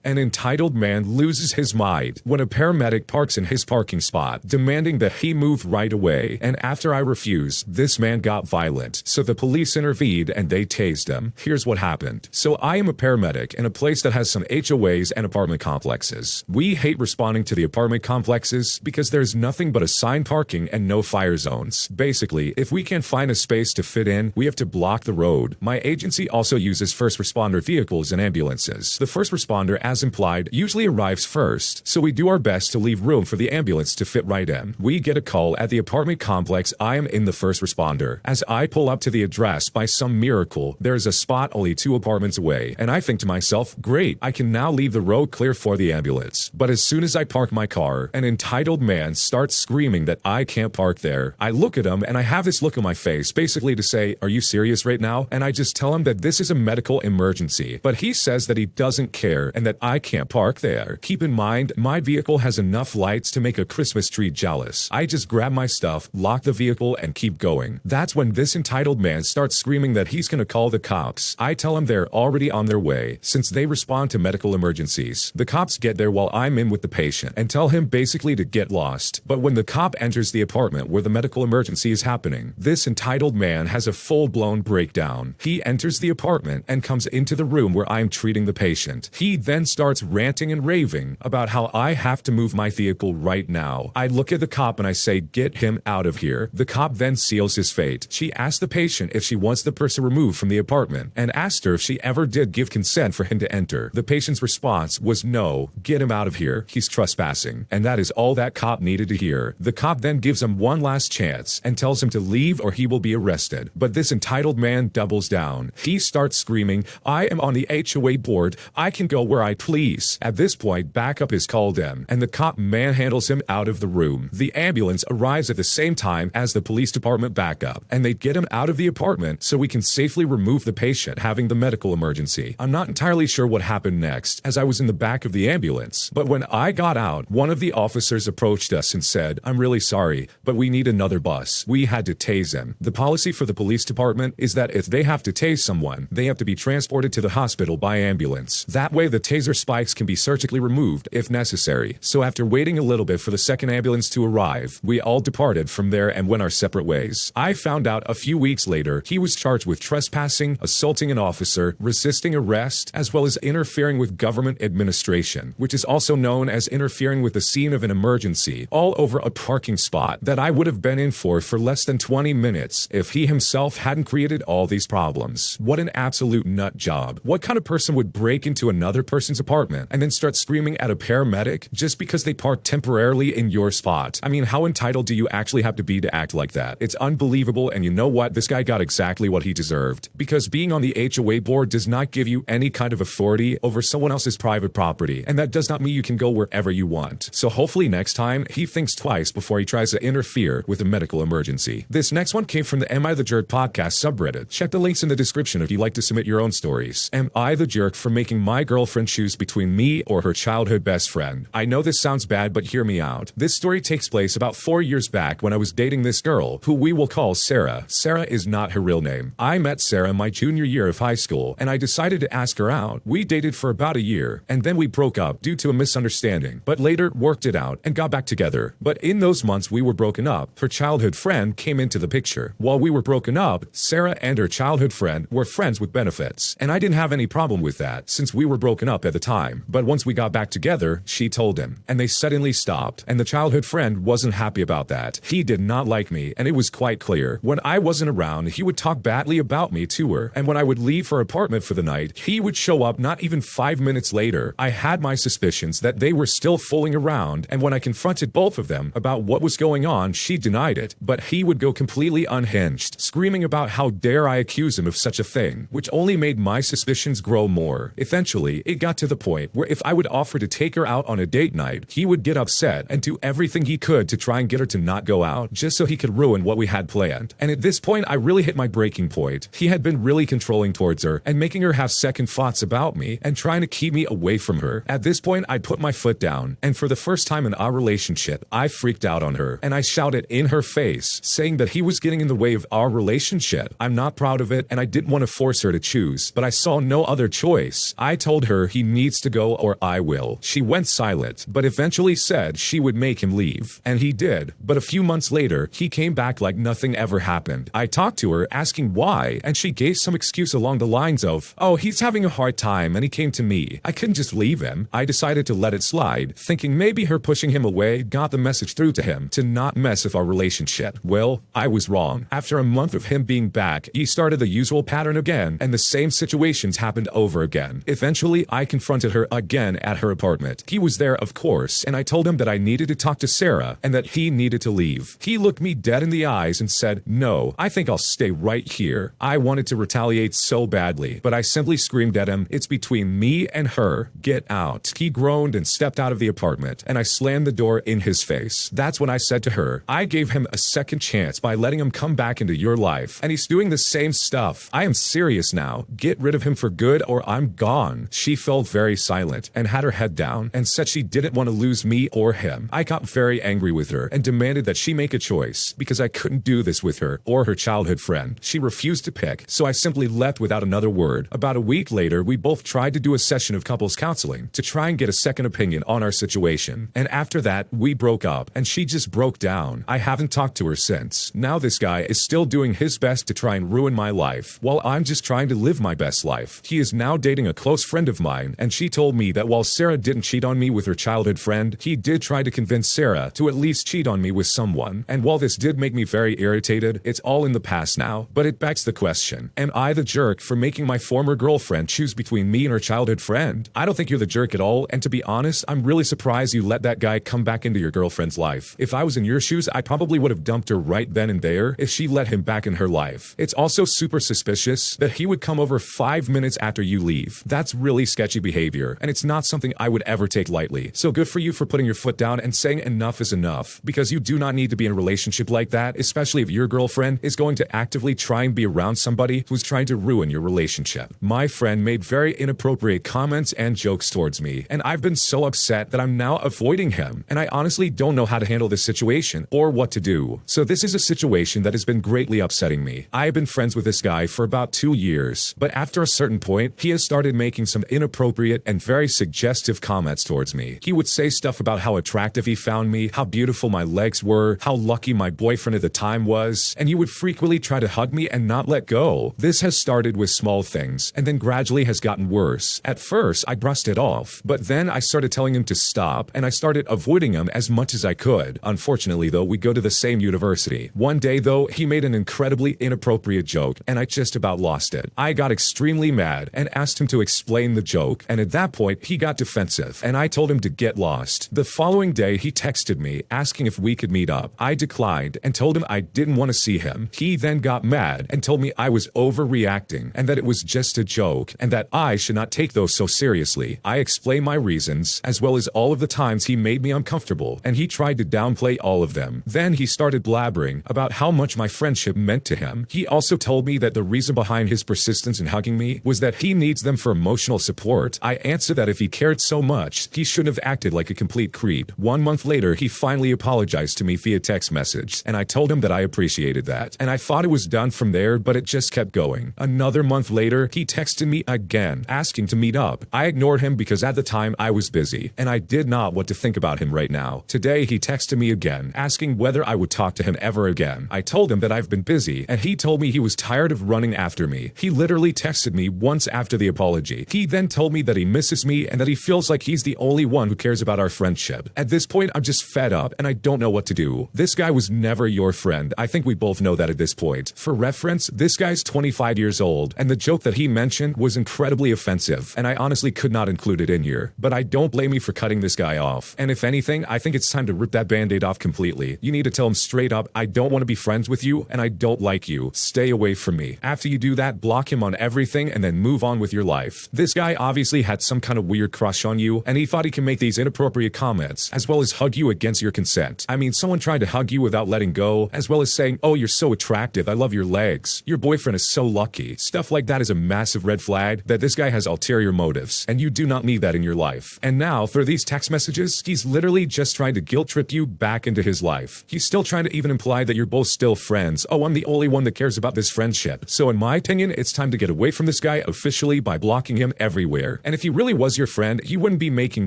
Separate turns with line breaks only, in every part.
An entitled man loses his mind when a paramedic parks in his parking spot, demanding that he move right away, and after I refuse, this man got violent, so the police intervened and they tased him. Here's what happened. So I am a paramedic in a place that has some HOAs and apartment complexes. We hate responding to the apartment complexes because there's nothing but assigned parking and no fire zones. Basically, if we can't find a space to fit in, we have to block the road. My agency also uses first responder vehicles and ambulances. The first responder, as implied, usually arrives first, so we do our best to leave room for the ambulance to fit right in. We get a call at the apartment complex. I am in the first responder. As I pull up to the address, by some miracle, there is a spot only 2 apartments away, and I think to myself, great, I can now leave the road clear for the ambulance. But as soon as I park my car, an entitled man starts screaming that I can't park there. I look at him and I have this look on my face, basically to say, are you serious right now? And I just tell him that this is a medical emergency, but he says that he doesn't care and that I can't park there. Keep in mind, my vehicle has enough lights to make a Christmas tree jealous. I just grab my stuff, lock the vehicle, and keep going. That's when this entitled man starts screaming that he's gonna call the cops. I tell him they're already on their way, since they respond to medical emergencies. The cops get there while I'm in with the patient and tell him basically to get lost. But when the cop enters the apartment where the medical emergency is happening, this entitled man has a full-blown breakdown. He enters the apartment and comes into the room where I'm treating the patient. He then starts ranting and raving about how I have to move my vehicle right now. I look at the cop and I say, get him out of here. The cop then seals his fate. She asked the patient if she wants the person removed from the apartment and asked her if she ever did give consent for him to enter. The patient's response was no, get him out of here. He's trespassing. And that is all that cop needed to hear. The cop then gives him one last chance and tells him to leave or he will be arrested. But this entitled man doubles down. He starts screaming, I am on the HOA board. I can go where I please. At this point, backup is called in, and the cop manhandles him out of the room. The ambulance arrives at the same time as the police department backup, and they get him out of the apartment so we can safely remove the patient having the medical emergency. I'm not entirely sure what happened next, as I was in the back of the ambulance, but when I got out, one of the officers approached us and said, I'm really sorry, but we need another bus. We had to tase him. The policy for the police department is that if they have to tase someone, they have to be transported to the hospital by ambulance. That way the taser spikes can be surgically removed if necessary. So after waiting a little bit for the second ambulance to arrive, we all departed from there and went our separate ways. I found out a few weeks later he was charged with trespassing, assaulting an officer, resisting arrest, as well as interfering with government administration, which is also known as interfering with the scene of an emergency, all over a parking spot that I would have been in for less than 20 minutes if he himself hadn't created all these problems. What an absolute nut job. What kind of person would break into another person's apartment and then start screaming at a paramedic just because they parked temporarily in your spot? I mean, how entitled do you actually have to be to act like that? It's unbelievable, and you know what? This guy got exactly what he deserved. Because being on the HOA board does not give you any kind of authority over someone else's private property, and that does not mean you can go wherever you want. So hopefully next time, he thinks twice before he tries to interfere with a medical emergency. This next one came from the Am I the Jerk podcast subreddit. Check the links in the description if you'd like to submit your own stories. Am I the jerk for making my girlfriend choose between me or her childhood best friend? I know this sounds bad, but hear me out. This story takes place about 4 years back when I was dating this girl, who we will call Sarah. Sarah is not her real name. I met Sarah my junior year of high school, and I decided to ask her out. We dated for about a year, and then we broke up due to a misunderstanding, but later worked it out and got back together. But in those months we were broken up, her childhood friend came into the picture. While we were broken up, Sarah and her childhood friend were friends with benefits, and I didn't have any problem with that since we were broken up at the time. But once we got back together, she told him, and they suddenly stopped, and the childhood friend wasn't happy about that. He did not like me, and it was quite clear. When I wasn't around, he would talk badly about me to her, and when I would leave her apartment for the night, he would show up not even 5 minutes later. I had my suspicions that they were still fooling around, and when I confronted both of them about what was going on, she denied it, but he would go completely unhinged, screaming about how dare I accuse him of such a thing, which only made my suspicions grow more. Eventually, it got to the point where if I would offer to take her out on a date night, he would get upset and do everything he could to try and get her to not go out, just so he could ruin what we had planned. And at this point, I really hit my breaking point. He had been really controlling towards her and making her have second thoughts about me and trying to keep me away from her. At this point, I put my foot down, and for the first time in our relationship, I freaked out on her, and I shouted in her face, saying that he was getting in the way of our relationship. I'm not proud of it, and I didn't want to force her to choose, but I saw no other choice. I told her he needs to go or I will. She went silent, but eventually said she would make him leave. And he did. But a few months later, he came back like nothing ever happened. I talked to her asking why, and she gave some excuse along the lines of, oh, he's having a hard time and he came to me. I couldn't just leave him. I decided to let it slide, thinking maybe her pushing him away got the message through to him to not mess with our relationship. Well, I was wrong. After a month of him being back, he started the usual pattern again, and the same situations happened over again. Eventually, I confronted her again at her apartment. He was there, of course, and I told him that I needed to talk to Sarah and that he needed to leave. He looked me dead in the eyes and said, no, I think I'll stay right here. I wanted to retaliate so badly, but I simply screamed at him, it's between me and her. Get out. He groaned and stepped out of the apartment, and I slammed the door in his face. That's when I said to her, I gave him a second chance by letting him come back into your life, and he's doing the same stuff. I am serious now. Get rid of him for good or I'm gone. She fell very silent and had her head down and said she didn't want to lose me or him. I got very angry with her and demanded that she make a choice because I couldn't do this with her or her childhood friend. She refused to pick, so I simply left without another word. About a week later, we both tried to do a session of couples counseling to try and get a second opinion on our situation. And after that, we broke up and she just broke down. I haven't talked to her since. Now this guy is still doing his best to try and ruin my life while I'm just trying to live my best life. He is now dating a close friend of mine, and she told me that while Sarah didn't cheat on me with her childhood friend, he did try to convince Sarah to at least cheat on me with someone. And while this did make me very irritated, it's all in the past now. But it begs the question, am I the jerk for making my former girlfriend choose between me and her childhood friend? I don't think you're the jerk at all, and to be honest, I'm really surprised you let that guy come back into your girlfriend's life. If I was in your shoes, I probably would have dumped her right then and there if she let him back in her life. It's also super suspicious that he would come over 5 minutes after you leave. That's really sketchy behavior, and it's not something I would ever take lightly. So good for you for putting your foot down and saying enough is enough, because you do not need to be in a relationship like that, especially if your girlfriend is going to actively try and be around somebody who's trying to ruin your relationship. My friend made very inappropriate comments and jokes towards me, and I've been so upset that I'm now avoiding him, and I honestly don't know how to handle this situation or what to do. So this is a situation that has been greatly upsetting me. I've been friends with this guy for about 2 years, but after a certain point, he has started making some inappropriate and very suggestive comments towards me. He would say stuff about how attractive he found me, how beautiful my legs were, how lucky my boyfriend at the time was, and he would frequently try to hug me and not let go. This has started with small things, and then gradually has gotten worse. At first, I brushed it off, but then I started telling him to stop, and I started avoiding him as much as I could. Unfortunately, though, we go to the same university. One day, though, he made an incredibly inappropriate joke, and I just about lost it. I got extremely mad and asked him to explain the joke, and at that point, he got defensive, and I told him to get lost. The following day, he texted me asking if we could meet up. I declined and told him I didn't want to see him. He then got mad and told me I was overreacting and that it was just a joke and that I should not take those so seriously. I explained my reasons as well as all of the times he made me uncomfortable, and he tried to downplay all of them. Then he started blabbering about how much my friendship meant to him. He also told me that the reason behind his persistence in hugging me was that he needs them for emotional support. I answered that if he cared so much, he shouldn't have acted like a complete creep. 1 month later, he finally apologized to me via text message, and I told him that I appreciated that, and I thought it was done from there, but it just kept going. Another month later, he texted me again, asking to meet up. I ignored him because at the time I was busy, and I did not know what to think about him right now. Today, he texted me again, asking whether I would talk to him ever again. I told him that I've been busy, and he told me he was tired of running after me. He literally texted me once after the apology. He then told me that he misses me and that he feels like he's the only one who cares about our friendship. At this point, I'm just fed up, and I don't know what to do. This guy was never your friend. I think we both know that at this point. For reference, this guy's 25 years old, and the joke that he mentioned was incredibly offensive, and I honestly could not include it in here. But I don't blame you for cutting this guy off. And if anything, I think it's time to rip that band-aid off completely. You need to tell him straight up, I don't want to be friends with you, and I don't like you. Stay away from me. After you do that, block him on everything and then move on with your life. This guy obviously had some kind of weird crush on you, and he thought he can make these inappropriate comments, as well as hug you against your consent. I mean, someone tried to hug you without letting go, as well as saying, oh, you're so attractive, I love your legs. Your boyfriend is so lucky. Stuff like that is a massive red flag that this guy has ulterior motives, and you do not need that in your life. And now, through these text messages, he's literally just trying to guilt trip you back into his life. He's still trying to even imply that you're both still friends. Oh, I'm the only one that cares about this friendship. So in my opinion, it's time to get away from this guy officially by blocking him everywhere. together. And if he really was your friend, he wouldn't be making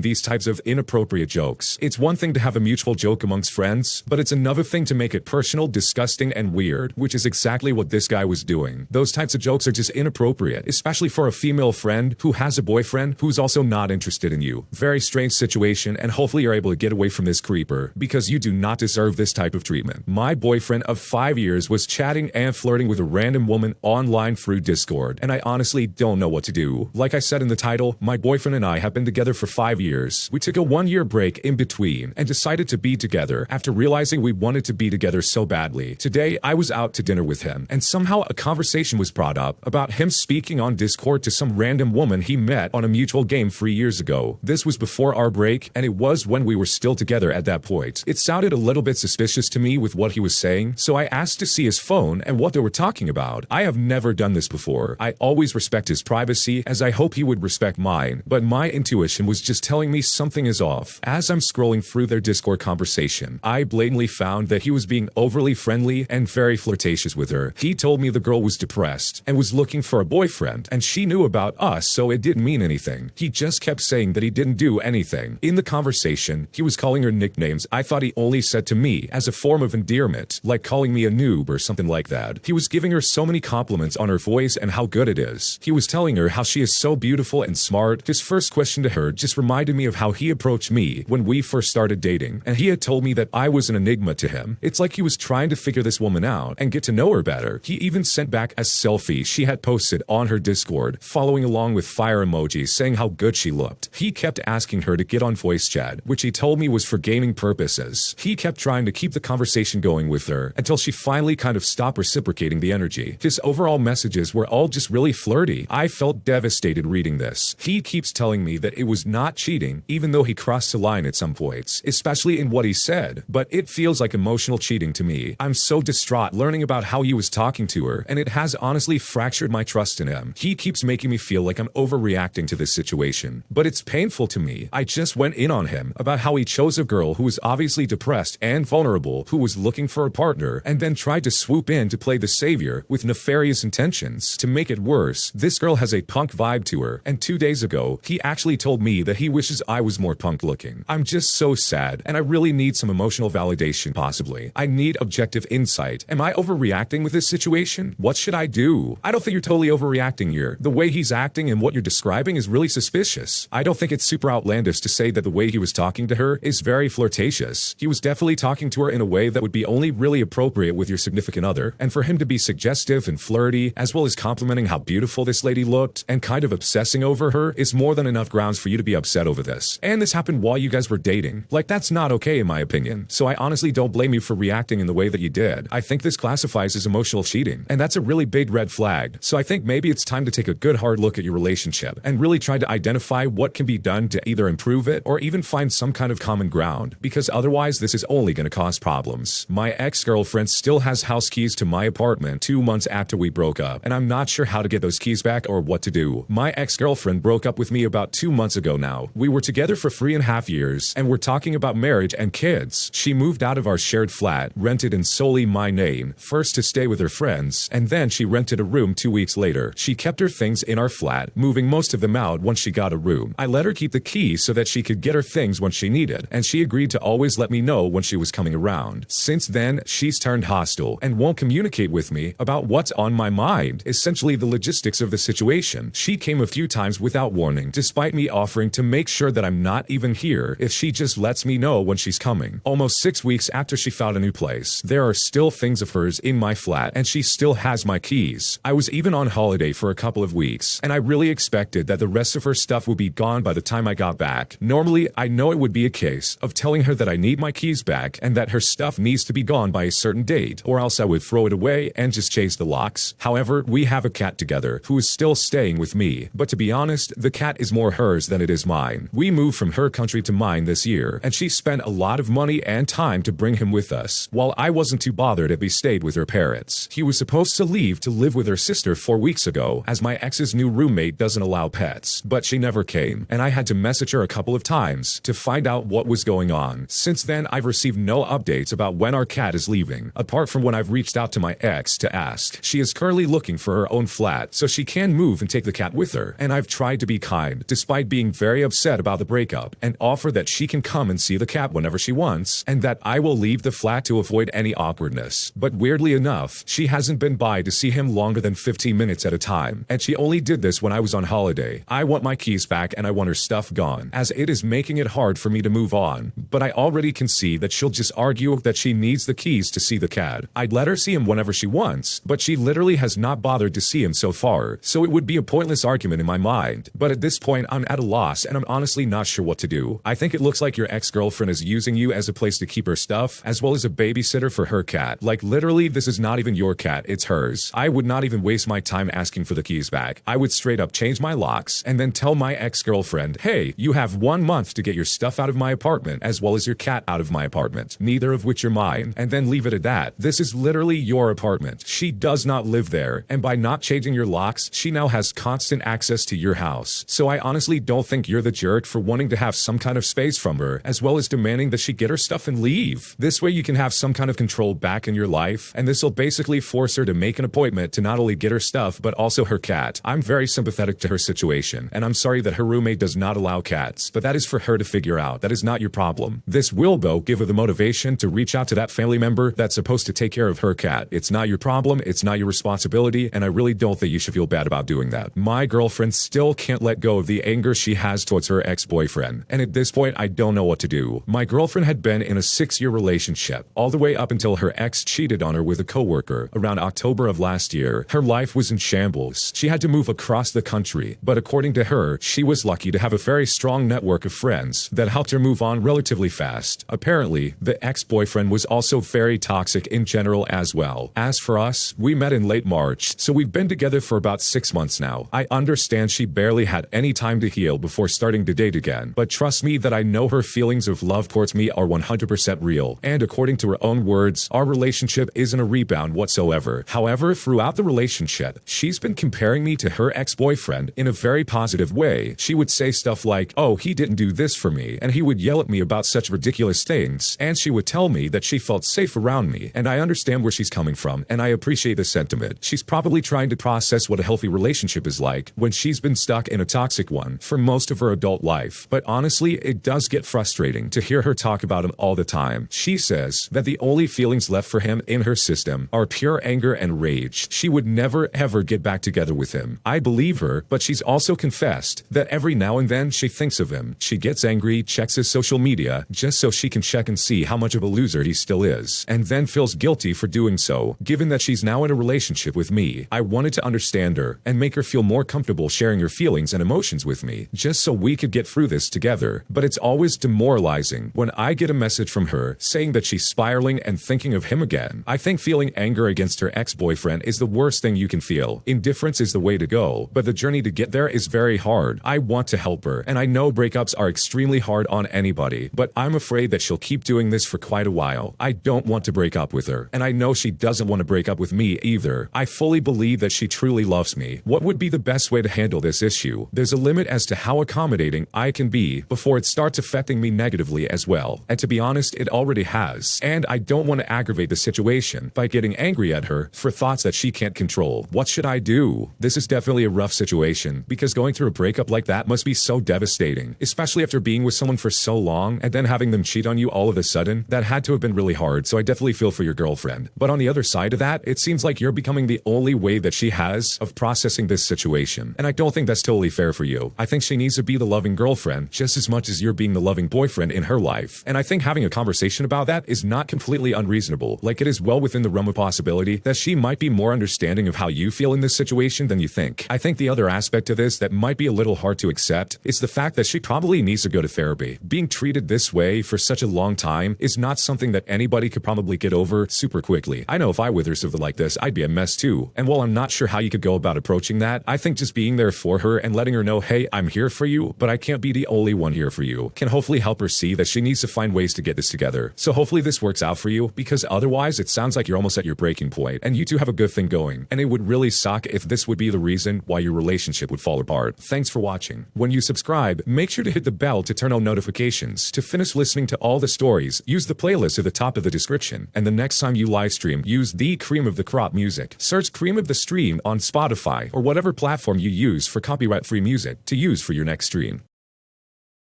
these types of inappropriate jokes. It's one thing to have a mutual joke amongst friends, but it's another thing to make it personal, disgusting, and weird, which is exactly what this guy was doing. Those types of jokes are just inappropriate, especially for a female friend who has a boyfriend who's also not interested in you. Very strange situation, and hopefully you're able to get away from this creeper, because you do not deserve this type of treatment. My boyfriend of 5 years was chatting and flirting with a random woman online through Discord, and I honestly don't know what to do. Like I said in the title, my boyfriend and I have been together for 5 years. We took a 1-year break in between and decided to be together after realizing we wanted to be together so badly. Today, I was out to dinner with him, and somehow a conversation was brought up about him speaking on Discord to some random woman he met on a mutual game 3 years ago. This was before our break, and it was when we were still together at that point. It sounded a little bit suspicious to me with what he was saying, so I asked to see his phone and what they were talking about. I have never done this before. I always respect his privacy, as I hope he would respect mine, but my intuition was just telling me something is off. As I'm scrolling through their Discord conversation, I blatantly found that he was being overly friendly and very flirtatious with her. He told me the girl was depressed and was looking for a boyfriend, and she knew about us, so it didn't mean anything. He just kept saying that he didn't do anything. In the conversation, he was calling her nicknames I thought he only said to me as a form of endearment, like calling me a noob or something like that. He was giving her so many compliments on her voice and how good it is. He was telling her how she is so beautiful and smart. His first question to her just reminded me of how he approached me when we first started dating, and he had told me that I was an enigma to him. It's like he was trying to figure this woman out and get to know her better. He even sent back a selfie she had posted on her Discord, following along with fire emojis saying how good she looked. He kept asking her to get on voice chat, which he told me was for gaming purposes. He kept trying to keep the conversation going with her until she finally kind of stopped reciprocating the energy. His overall messages were all just really flirty. I felt devastated reading this. He keeps telling me that it was not cheating, even though he crossed the line at some points, especially in what he said, but it feels like emotional cheating to me. I'm so distraught learning about how he was talking to her, and it has honestly fractured my trust in him. He keeps making me feel like I'm overreacting to this situation, but it's painful to me. I just went in on him about how he chose a girl who was obviously depressed and vulnerable, who was looking for a partner, and then tried to swoop in to play the savior with nefarious intentions. To make it worse, this girl has a punk vibe to her, and 2 days ago, he actually told me that he wishes I was more punk looking. I'm just so sad, and I really need some emotional validation possibly. I need objective insight. Am I overreacting with this situation? What should I do? I don't think you're totally overreacting here. The way he's acting and what you're describing is really suspicious. I don't think it's super outlandish to say that the way he was talking to her is very flirtatious. He was definitely talking to her in a way that would be only really appropriate with your significant other, and for him to be suggestive and flirty, as well as complimenting how beautiful this lady looked and kind of obsessing over her, is more than enough grounds for you to be upset over this. And this happened while you guys were dating. Like, that's not okay in my opinion. So I honestly don't blame you for reacting in the way that you did. I think this classifies as emotional cheating, and that's a really big red flag. So I think maybe it's time to take a good hard look at your relationship and really try to identify what can be done to either improve it or even find some kind of common ground, because otherwise this is only going to cause problems. My ex-girlfriend still has house keys to my apartment 2 months after we broke up, and I'm not sure how to get those keys back or what to do. My ex-girlfriend broke up with me about 2 months ago now. We were together for 3.5 years, and we're talking about marriage and kids. She moved out of our shared flat, rented in solely my name, first to stay with her friends, and then she rented a room 2 weeks later. She kept her things in our flat, moving most of them out once she got a room. I let her keep the keys so that she could get her things when she needed, and she agreed to always let me know when she was coming around. Since then, she's turned hostile and won't communicate with me about what's on my mind, essentially the logistics of the situation. She came a few times without warning, despite me offering to make sure that I'm not even here if she just lets me know when she's coming. Almost 6 weeks after she found a new place, there are still things of hers in my flat, and she still has my keys. I was even on holiday for a couple of weeks, and I really expected that the rest of her stuff would be gone by the time I got back. Normally, I know it would be a case of telling her that I need my keys back and that her stuff needs to be gone by a certain date, or else I would throw it away and just change the locks. However, we have a cat together who is still staying with me, but to be honest, the cat is more hers than it is mine. We moved from her country to mine this year, and she spent a lot of money and time to bring him with us. While I wasn't too bothered if he stayed with her parents, he was supposed to leave to live with her sister 4 weeks ago, as my ex's new roommate doesn't allow pets, but she never came, and I had to message her a couple of times to find out what was going on. Since then, I've received no updates about when our cat is leaving, apart from when I've reached out to my ex to ask. She is currently looking for her own flat, so she can move and take the cat with her, and I've tried tried to be kind, despite being very upset about the breakup, and offer that she can come and see the cat whenever she wants, and that I will leave the flat to avoid any awkwardness. But weirdly enough, she hasn't been by to see him longer than 15 minutes at a time, and she only did this when I was on holiday. I want my keys back and I want her stuff gone, as it is making it hard for me to move on, but I already can see that she'll just argue that she needs the keys to see the cat. I'd let her see him whenever she wants, but she literally has not bothered to see him so far, so it would be a pointless argument in my mind. But at this point, I'm at a loss and I'm honestly not sure what to do. I think it looks like your ex-girlfriend is using you as a place to keep her stuff, as well as a babysitter for her cat. Like literally, this is not even your cat, it's hers. I would not even waste my time asking for the keys back. I would straight up change my locks and then tell my ex-girlfriend, hey, you have 1 month to get your stuff out of my apartment as well as your cat out of my apartment, neither of which are mine, and then leave it at that. This is literally your apartment. She does not live there, and by not changing your locks, she now has constant access to your house. So I honestly don't think you're the jerk for wanting to have some kind of space from her, as well as demanding that she get her stuff and leave. This way you can have some kind of control back in your life, and this will basically force her to make an appointment to not only get her stuff but also her cat. I'm very sympathetic to her situation, and I'm sorry that her roommate does not allow cats, but that is for her to figure out. That is not your problem. This will, though, give her the motivation to reach out to that family member that's supposed to take care of her cat. It's not your problem, it's not your responsibility, and I really don't think you should feel bad about doing that. My girlfriend still can't let go of the anger she has towards her ex-boyfriend, and at this point, I don't know what to do. My girlfriend had been in a 6-year relationship, all the way up until her ex cheated on her with a coworker around October of last year. Her life was in shambles. She had to move across the country, but according to her, she was lucky to have a very strong network of friends that helped her move on relatively fast. Apparently, the ex-boyfriend was also very toxic in general as well. As for us, we met in late March, so we've been together for about 6 months now. I understand she barely had any time to heal before starting to date again, but trust me that I know her feelings of love towards me are 100% real, and according to her own words, our relationship isn't a rebound whatsoever. However, throughout the relationship, she's been comparing me to her ex-boyfriend in a very positive way. She would say stuff like, oh, he didn't do this for me, and he would yell at me about such ridiculous things, and she would tell me that she felt safe around me, and I understand where she's coming from, and I appreciate the sentiment. She's probably trying to process what a healthy relationship is like when she's been stuck in a toxic one for most of her adult life. But honestly, it does get frustrating to hear her talk about him all the time. She says that the only feelings left for him in her system are pure anger and rage. She would never ever get back together with him. I believe her, but she's also confessed that every now and then she thinks of him. She gets angry, checks his social media, just so she can check and see how much of a loser he still is, and then feels guilty for doing so. Given that she's now in a relationship with me, I wanted to understand her and make her feel more comfortable sharing her feelings and emotions with me, just so we could get through this together. But it's always demoralizing when I get a message from her saying that she's spiraling and thinking of him again. I think feeling anger against her ex-boyfriend is the worst thing you can feel. Indifference is the way to go, but the journey to get there is very hard. I want to help her, and I know breakups are extremely hard on anybody, but I'm afraid that she'll keep doing this for quite a while. I don't want to break up with her, and I know she doesn't want to break up with me either. I fully believe that she truly loves me. What would be the best way to handle this issue? There's a limit as to how accommodating I can be before it starts affecting me negatively as well, and to be honest, it already has, and I don't want to aggravate the situation by getting angry at her for thoughts that she can't control. What should I do? This is definitely a rough situation, because going through a breakup like that must be so devastating, especially after being with someone for so long and then having them cheat on you all of a sudden. That had to have been really hard, so I definitely feel for your girlfriend. But on the other side of that, it seems like you're becoming the only way that she has of processing this situation, and I don't think that's totally fair for you. I think she needs to be the loving girlfriend just as much as you're being the loving boyfriend in her life, and I think having a conversation about that is not completely unreasonable. Like, it is well within the realm of possibility that she might be more understanding of how you feel in this situation than you think. I think the other aspect of this that might be a little hard to accept is the fact that she probably needs to go to therapy. Being treated this way for such a long time is not something that anybody could probably get over super quickly. I know if I wither something like this, I'd be a mess too. And while I'm not sure how you could go about approaching that, I think just being there for her and letting her know, hey, I'm here for you, but I can't be the only one here for you, can hopefully help her see that she needs to find ways to get this together. So hopefully this works out for you, because otherwise it sounds like you're almost at your breaking point, and you two have a good thing going, and it would really suck if this would be the reason why your relationship would fall apart. Thanks for watching. When you subscribe, make sure to hit the bell to turn on notifications. To finish listening to all the stories, use the playlist at the top of the description, and the next time you live stream, use the Cream of the Crop music. Search Cream of the Stream on Spotify or whatever platform you use for copyright-free music to use for your next stream.